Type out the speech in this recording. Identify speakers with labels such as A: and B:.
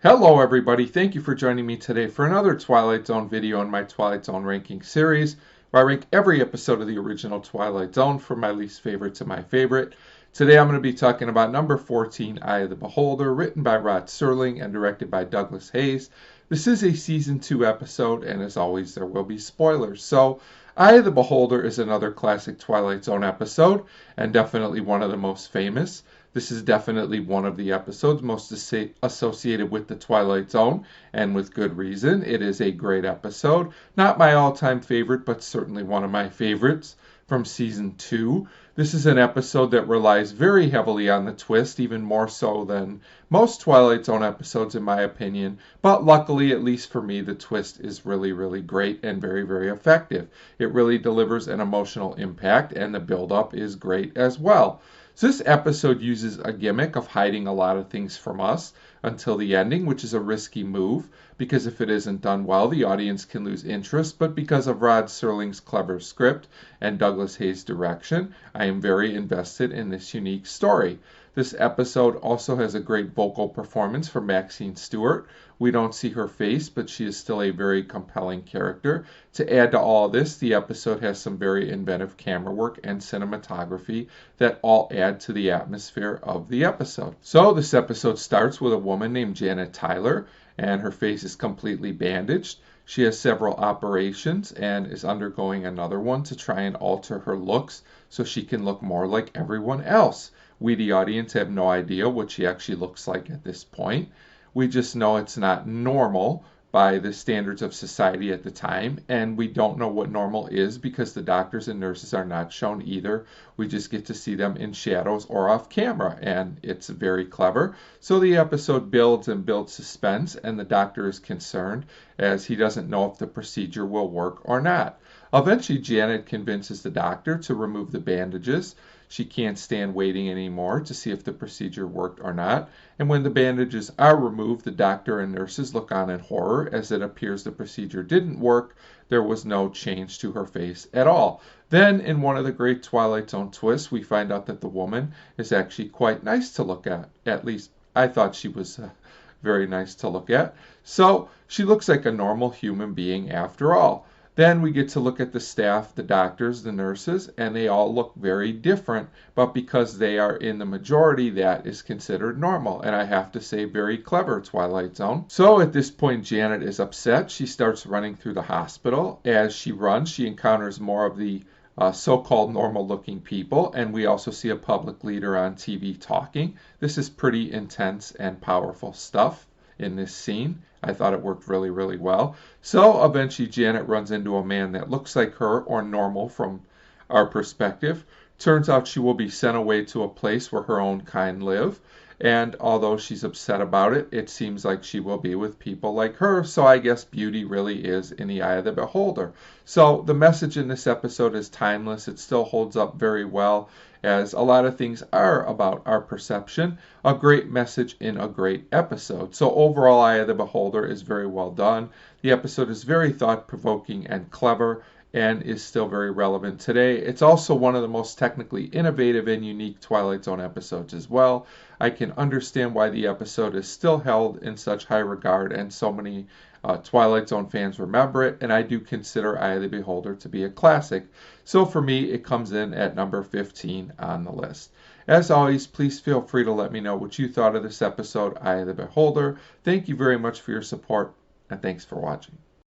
A: Hello everybody, thank you for joining me today for another Twilight Zone video in my Twilight Zone ranking series, where I rank every episode of the original Twilight Zone from my least favorite to my favorite. Today I'm going to be talking about number 14, Eye of the Beholder, written by Rod Serling and directed by Douglas Hayes. This is a season 2 episode, and as always there will be spoilers. So, Eye of the Beholder is another classic Twilight Zone episode, and definitely one of the most famous. This is definitely one of the episodes most associated with the Twilight Zone, and with good reason. It is a great episode. Not my all-time favorite, but certainly one of my favorites from season 2. This is an episode that relies very heavily on the twist, even more so than most Twilight Zone episodes in my opinion. But luckily, at least for me, the twist is really great and very effective. It really delivers an emotional impact, and the build-up is great as well. So this episode uses a gimmick of hiding a lot of things from us until the ending, which is a risky move, because if it isn't done well, the audience can lose interest. But because of Rod Serling's clever script and Douglas Hayes' direction, I am very invested in this unique story. This episode also has a great vocal performance from Maxine Stewart. We don't see her face, but she is still a very compelling character. To add to all this, the episode has some very inventive camera work and cinematography that all add to the atmosphere of the episode. So this episode starts with a woman named Janet Tyler, and her face is completely bandaged. She has several operations and is undergoing another one to try and alter her looks so she can look more like everyone else. We, the audience, have no idea what she actually looks like at this point. We just know it's not normal by the standards of society at the time, and we don't know what normal is because the doctors and nurses are not shown either. We just get to see them in shadows or off camera, and it's very clever. So the episode builds and builds suspense, and the doctor is concerned as he doesn't know if the procedure will work or not. Eventually, Janet convinces the doctor to remove the bandages. She can't stand waiting anymore to see if the procedure worked or not. And when the bandages are removed, the doctor and nurses look on in horror as it appears the procedure didn't work. There was no change to her face at all. Then, in one of the great Twilight Zone twists, we find out that the woman is actually quite nice to look at. At least, I thought she was very nice to look at. So, she looks like a normal human being after all. Then we get to look at the staff, the doctors, the nurses, and they all look very different, but because they are in the majority, that is considered normal. And I have to say, very clever, Twilight Zone. So at this point, Janet is upset. She starts running through the hospital. As she runs, she encounters more of the so-called normal-looking people, and we also see a public leader on TV talking. This is pretty intense and powerful stuff in this scene. I thought it worked really well. So eventually Janet runs into a man that looks like her, or normal from our perspective. Turns out she will be sent away to a place where her own kind live. And although she's upset about it, it seems like she will be with people like her. So I guess beauty really is in the eye of the beholder. So the message in this episode is timeless. It still holds up very well, as a lot of things are about our perception. A great message in a great episode. So overall, Eye of the Beholder is very well done. The episode is very thought-provoking and clever, and is still very relevant today. It's also one of the most technically innovative and unique Twilight Zone episodes as well. I can understand why the episode is still held in such high regard, and so many Twilight Zone fans remember it, and I do consider Eye of the Beholder to be a classic. So for me, it comes in at number 15 on the list. As always, please feel free to let me know what you thought of this episode, Eye of the Beholder. Thank you very much for your support, and thanks for watching.